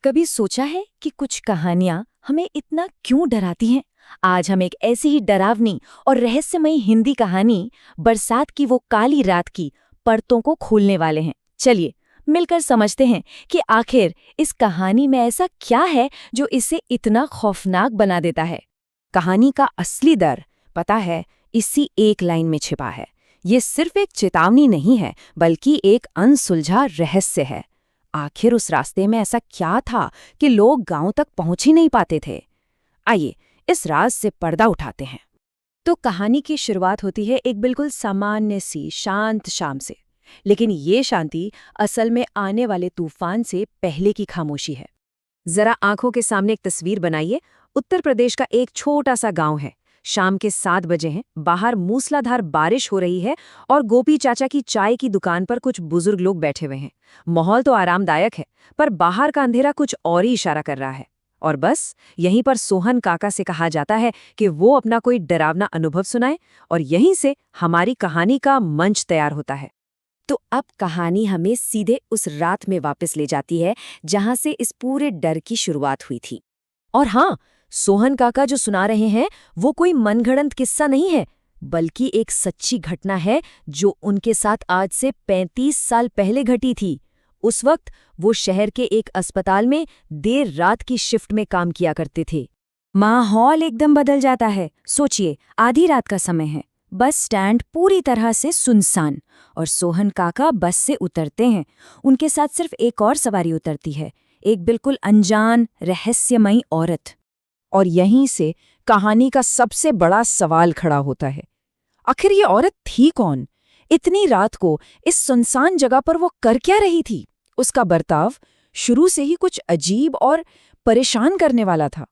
कभी सोचा है कि कुछ कहानियां हमें इतना क्यों डराती हैं? आज हम एक ऐसी ही डरावनी और रहस्यमयी हिंदी कहानी बरसात की वो काली रात की परतों को खोलने वाले हैं। चलिए मिलकर समझते हैं कि आखिर इस कहानी में ऐसा क्या है जो इसे इतना खौफनाक बना देता है। कहानी का असली डर, पता है, इसी एक लाइन में छिपा है। ये सिर्फ एक चेतावनी नहीं है, बल्कि एक अनसुलझा रहस्य है। आखिर उस रास्ते में ऐसा क्या था कि लोग गांव तक पहुंच ही नहीं पाते थे? आइए इस राज से पर्दा उठाते हैं। तो कहानी की शुरुआत होती है एक बिल्कुल सामान्य सी शांत शाम से, लेकिन ये शांति असल में आने वाले तूफान से पहले की खामोशी है। जरा आंखों के सामने एक तस्वीर बनाइए। उत्तर प्रदेश का एक छोटा सा गांव है। शाम के 7 बजे हैं, बाहर मूसलाधार बारिश हो रही है और गोपी चाचा की चाय की दुकान पर कुछ बुजुर्ग लोग बैठे हुए हैं। माहौल तो आरामदायक है, पर बाहर का अंधेरा कुछ और ही इशारा कर रहा है। और बस यहीं पर सोहन काका से कहा जाता है कि वो अपना कोई डरावना अनुभव सुनाए, और यहीं से हमारी कहानी का मंच तैयार होता है। तो अब कहानी हमें सीधे उस रात में वापस ले जाती है जहां से इस पूरे डर की शुरुआत हुई थी। और हाँ, सोहन काका जो सुना रहे हैं वो कोई मनगढ़ंत किस्सा नहीं है, बल्कि एक सच्ची घटना है जो उनके साथ आज से 35 साल पहले घटी थी। उस वक्त वो शहर के एक अस्पताल में देर रात की शिफ्ट में काम किया करते थे। माहौल एकदम बदल जाता है। सोचिए, आधी रात का समय है, बस स्टैंड पूरी तरह से सुनसान, और सोहन काका बस से उतरते हैं। उनके साथ सिर्फ एक और सवारी उतरती है, एक बिल्कुल अनजान रहस्यमयी औरत। और यहीं से कहानी का सबसे बड़ा सवाल खड़ा होता है। आखिर ये औरत थी कौन? इतनी रात को इस सुनसान जगह पर वो कर क्या रही थी? उसका बर्ताव शुरू से ही कुछ अजीब और परेशान करने वाला था।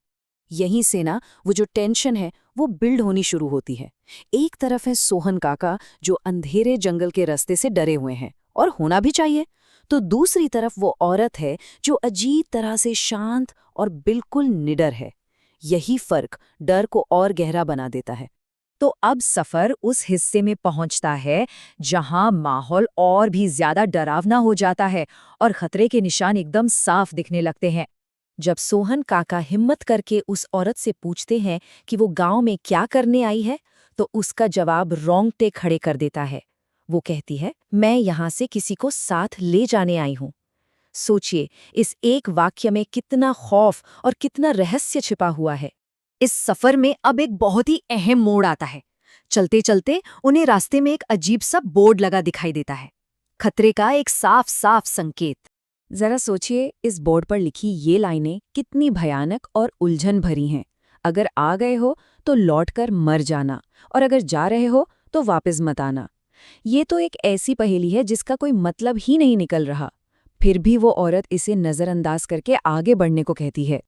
यहीं से ना वो जो टेंशन है वो बिल्ड होनी शुरू होती है। एक तरफ है सोहन काका जो अंधेरे जंगल के रास्ते से डरे हुए हैं, और होना भी चाहिए। तो दूसरी तरफ वो औरत है जो अजीब तरह से शांत और बिल्कुल निडर है। यही फर्क डर को और गहरा बना देता है। तो अब सफर उस हिस्से में पहुंचता है जहां माहौल और भी ज्यादा डरावना हो जाता है और खतरे के निशान एकदम साफ दिखने लगते हैं। जब सोहन काका हिम्मत करके उस औरत से पूछते हैं कि वो गांव में क्या करने आई है, तो उसका जवाब रोंगटे खड़े कर देता है। वो कहती है, मैं यहां से किसी को साथ ले जाने आई हूं। सोचिए, इस एक वाक्य में कितना खौफ और कितना रहस्य छिपा हुआ है। इस सफर में अब एक बहुत ही अहम मोड़ आता है। चलते चलते उन्हें रास्ते में एक अजीब सा बोर्ड लगा दिखाई देता है, खतरे का एक साफ साफ संकेत। जरा सोचिए, इस बोर्ड पर लिखी ये लाइनें कितनी भयानक और उलझन भरी हैं। अगर आ गए हो तो लौटकर मर जाना, और अगर जा रहे हो तो वापस मत आना। ये तो एक ऐसी पहेली है जिसका कोई मतलब ही नहीं निकल रहा। फिर भी वो औरत इसे नजरअंदाज करके आगे बढ़ने को कहती है।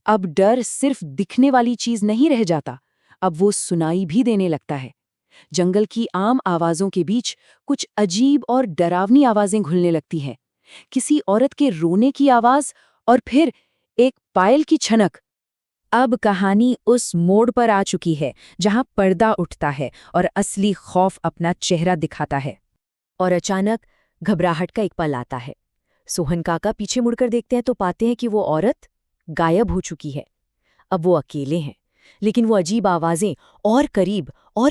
अब डर सिर्फ दिखने वाली चीज नहीं रह जाता, अब वो सुनाई भी देने लगता है। जंगल की आम आवाजों के बीच कुछ अजीब और डरावनी आवाजें घुलने लगती हैं। किसी औरत के रोने की आवाज, और फिर एक पायल की छनक। अब कहानी उस मोड़ पर आ चुकी है जहां पर्दा उठता है और असली खौफ अपना चेहरा दिखाता है। और अचानक घबराहट का एक पल आता है। सोहन काका पीछे मुड़कर देखते हैं तो पाते हैं कि वो औरत गायब हो चुकी है। अब वो अकेले हैं, लेकिन वो अजीब आवाजें और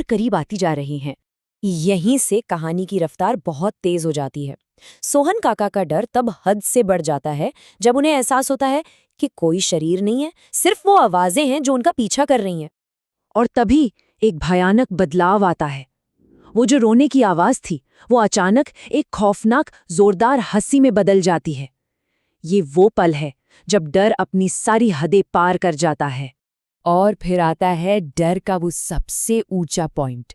करीब आती जा रही हैं। यहीं से कहानी की रफ्तार बहुत तेज हो जाती है। सोहन काका का डर तब हद से बढ़ जाता है जब उन्हें एहसास होता है कि कोई शरीर नहीं है, सिर्फ वो आवाजें हैं जो उनका पीछा कर रही हैं। और तभी एक भयानक बदलाव आता है। वो जो रोने की आवाज थी, वो अचानक एक खौफनाक जोरदार हंसी में बदल जाती है। ये वो पल है जब डर अपनी सारी हदें पार कर जाता है। और फिर आता है डर का वो सबसे ऊंचा पॉइंट,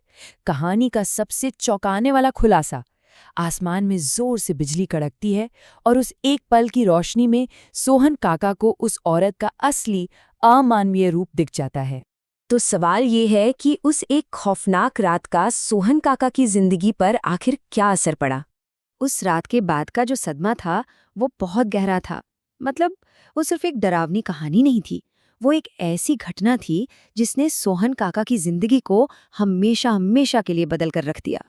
कहानी का सबसे चौंकाने वाला खुलासा। आसमान में जोर से बिजली कड़कती है, और उस एक पल की रोशनी में सोहन काका को उस औरत का असली अमानवीय रूप दिख जाता है। तो सवाल ये है कि उस एक खौफनाक रात का सोहन काका की जिंदगी पर आखिर क्या असर पड़ा। उस रात के बाद का जो सदमा था वो बहुत गहरा था। मतलब वो सिर्फ एक डरावनी कहानी नहीं थी, वो एक ऐसी घटना थी जिसने सोहन काका की जिंदगी को हमेशा हमेशा के लिए बदल कर रख दिया।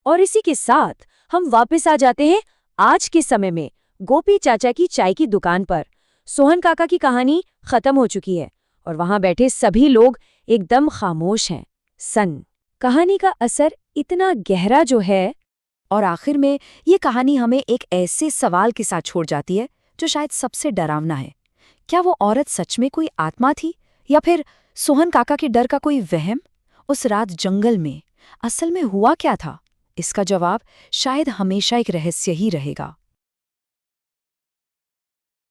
और इसी के साथ हम वापस आ जाते हैं आज के समय में, गोपी चाचा की चाय की दुकान पर। सोहन काका की कहानी खत्म हो चुकी है और वहां बैठे सभी लोग एकदम खामोश हैं। कहानी का असर इतना गहरा जो है। और आखिर में ये कहानी हमें एक ऐसे सवाल के साथ छोड़ जाती है जो शायद सबसे डरावना है। क्या वो औरत सच में कोई आत्मा थी, या फिर सोहन काका के डर का कोई वहम? उस रात जंगल में असल में हुआ क्या था? इसका जवाब शायद हमेशा एक रहस्य ही रहेगा।